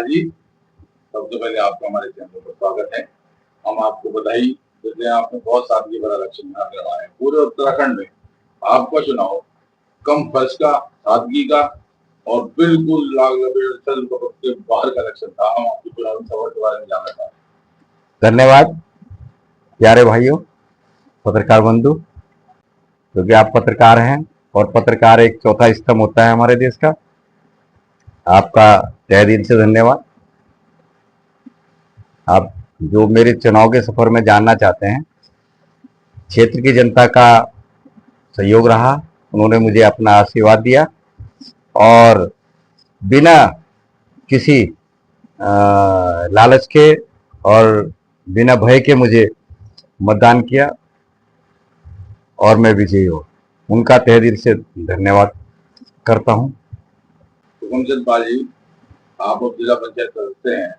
जी, सबसे पहले आपका हमारे चैनल पर स्वागत है। हम आपको बधाई देते हैं, आपने बहुत सादगी भरा इलेक्शन लड़ा है। पूरे उत्तराखंड में आपका चुनाव कम खर्च का, सादगी का और बिल्कुल लाग लपेट चल के बाहर का इलेक्शन था। हम आपकी चुनावी सभा के बारे में जानना चाहते हैं। धन्यवाद प्यारे भाइयों, पत्रकार बंधु, क्योंकि आप पत्रकार हैं और पत्रकार एक चौथा स्तंभ होता है हमारे देश का। आपका तहे दिल से धन्यवाद। आप जो मेरे चुनाव के सफर में जानना चाहते हैं, क्षेत्र की जनता का सहयोग रहा, उन्होंने मुझे अपना आशीर्वाद दिया और बिना किसी लालच के और बिना भय के मुझे मतदान किया और मैं विजयी हूँ। उनका तहे दिल से धन्यवाद करता हूँ। हुकुमचंद पाजी, आप अब जिला पंचायत सदस्य हैं।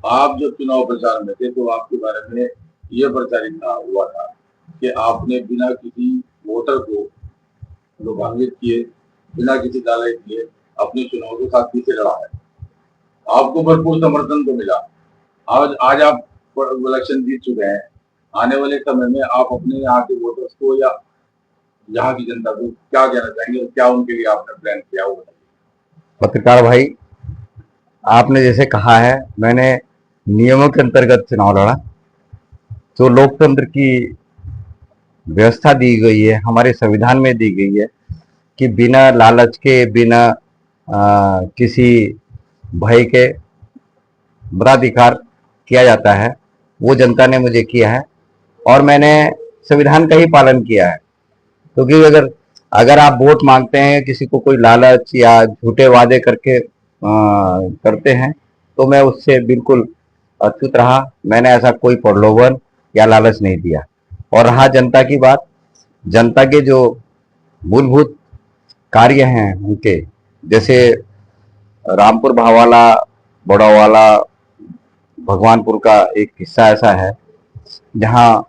आप जब चुनाव प्रचार में थे तो आपके बारे में यह प्रचारित हुआ था कि आपने बिना किसी वोटर को लाभान्वित किए, बिना किसी लालच किए अपने चुनाव के साथ पीछे लड़ा है। आपको भरपूर समर्थन तो मिला। आज आप इलेक्शन जीत चुके हैं। आने वाले समय में आप अपने यहाँ के वोटर्स को या यहाँ की जनता को क्या कहना चाहेंगे और क्या उनके लिए आपने प्लान किया, वो बताइए। पत्रकार भाई, आपने जैसे कहा है, मैंने नियमों के अंतर्गत चुनाव लड़ा। जो लोकतंत्र की व्यवस्था दी गई है, हमारे संविधान में दी गई है कि बिना लालच के, बिना किसी भय के मताधिकार किया जाता है, वो जनता ने मुझे किया है और मैंने संविधान का ही पालन किया है। क्योंकि अगर आप वोट मांगते हैं, किसी को कोई लालच या झूठे वादे करके करते हैं, तो मैं उससे बिल्कुल अच्युत रहा। मैंने ऐसा कोई प्रलोभन या लालच नहीं दिया। और रहा जनता की बात, जनता के जो मूलभूत कार्य हैं उनके, जैसे रामपुर भावाला, बड़ावाला, भगवानपुर का एक हिस्सा ऐसा है जहाँ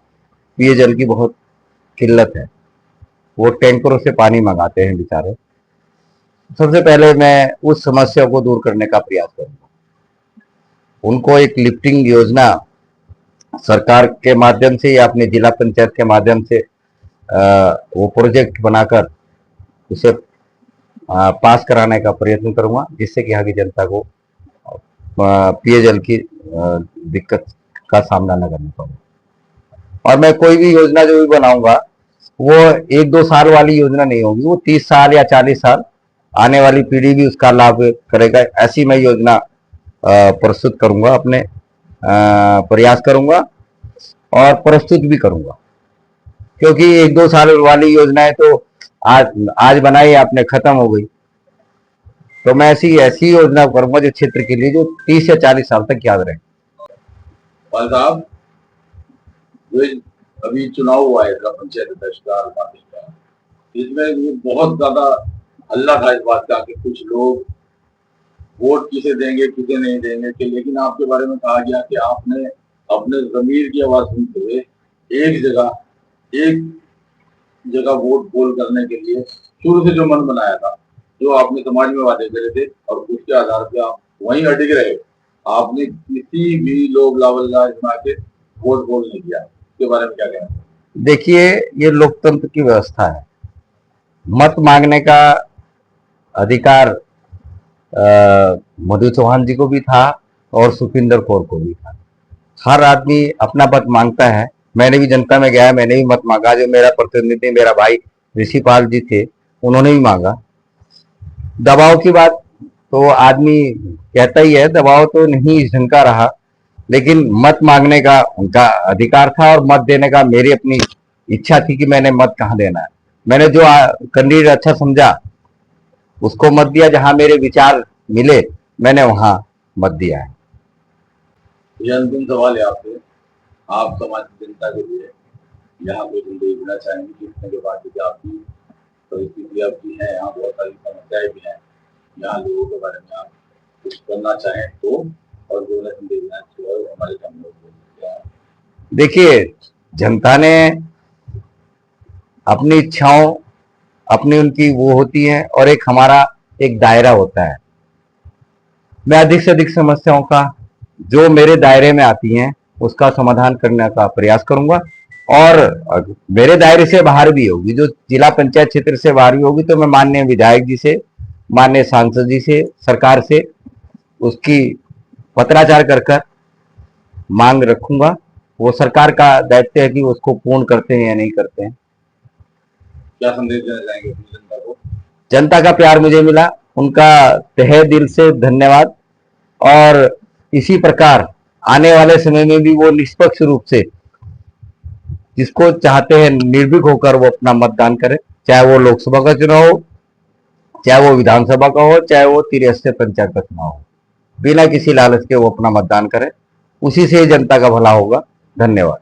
पेयजल की बहुत किल्लत है। वो टैंकरों से पानी मंगाते हैं बेचारे। सबसे पहले मैं उस समस्या को दूर करने का प्रयास करूंगा। उनको एक लिफ्टिंग योजना सरकार के माध्यम से या अपने जिला पंचायत के माध्यम से वो प्रोजेक्ट बनाकर उसे पास कराने का प्रयत्न करूंगा, जिससे कि यहाँ की जनता को पेयजल की दिक्कत का सामना न करना पड़े। और मैं कोई भी योजना जो भी बनाऊंगा वो 1-2 साल वाली योजना नहीं होगी, वो 30 साल या 40 साल आने वाली पीढ़ी भी उसका लाभ करेगा। ऐसी मैं योजना प्रस्तुत करूंगा, अपने प्रयास करूंगा और प्रस्तुत भी करूंगा। क्योंकि 1-2 साल वाली योजनाएं तो आज बनाई आपने, खत्म हो गई। तो मैं ऐसी योजना करूंगा जो क्षेत्र के लिए जो 30 या 40 साल तक याद रहे। साहब, अभी चुनाव हुआ है पंचायत अध्यक्ष का, इसमें बहुत ज्यादा हल्ला था इस बात का कि कुछ लोग वोट किसे देंगे किसे नहीं देंगे कि, लेकिन आपके बारे में कहा गया कि आपने अपने जमीर की आवाज सुनते हुए एक जगह वोट पोल करने के लिए शुरू से जो मन बनाया था, जो आपने समाज में वादे करे थे और उसके आधार पर आप वहीं अटक रहे। आपने किसी भी लोग लावल के वोट पोल नहीं किया। इसके बारे में क्या कहना है? देखिए, ये लोकतंत्र की व्यवस्था है। मत मांगने का अधिकार मधु चौहान जी को भी था और सुखविंदर कौर को भी था। हर आदमी अपना मत मांगता है। मैंने भी जनता में गया, मैंने भी मत मांगा। जो मेरा प्रतिनिधि, मेरा भाई ऋषिपाल जी थे, उन्होंने भी मांगा। दबाव की बात तो आदमी कहता ही है, दबाव तो नहीं इस ढंग का रहा, लेकिन मत मांगने का उनका अधिकार था और मत देने का मेरी अपनी इच्छा थी कि मैंने मत कहाँ देना है। मैंने जो कैंडिडेट अच्छा समझा उसको मत दिया। जहां मेरे विचार मिले मैंने वहां मत दिया है। ये अंतिम सवाल है आपसे। आप समाज की जनता के लिए यहाँ पे संदेश देना चाहेंगे जितने के बाद आपकी परिस्थिति आपकी है, यहाँ बहुत सारी समस्याएं भी हैं, यहाँ लोगों के बारे में आप कुछ करना चाहें तो, और जो संदेश देना चाहिए हमारे सामने। देखिए, जनता ने अपनी इच्छाओं, अपनी उनकी वो होती है और एक हमारा एक दायरा होता है। मैं अधिक से अधिक समस्याओं का जो मेरे दायरे में आती हैं उसका समाधान करने का प्रयास करूंगा। और मेरे दायरे से बाहर भी होगी, जो जिला पंचायत क्षेत्र से बाहर भी होगी, तो मैं माननीय विधायक जी से, माननीय सांसद जी से, सरकार से उसकी पत्राचार कर मांग रखूंगा। वो सरकार का दायित्व है कि उसको पूर्ण करते हैं या नहीं करते हैं। क्या संदेश देना चाहेंगे अपनी जनता को? जनता का प्यार मुझे मिला, उनका तहे दिल से धन्यवाद। और इसी प्रकार आने वाले समय में भी वो निष्पक्ष रूप से जिसको चाहते हैं निर्भीक होकर वो अपना मतदान करे, चाहे वो लोकसभा का चुनाव हो, चाहे वो विधानसभा का हो, चाहे वो त्रिस्तरीय पंचायत का चुनाव हो, बिना किसी लालच के वो अपना मतदान करे। उसी से जनता का भला होगा। धन्यवाद।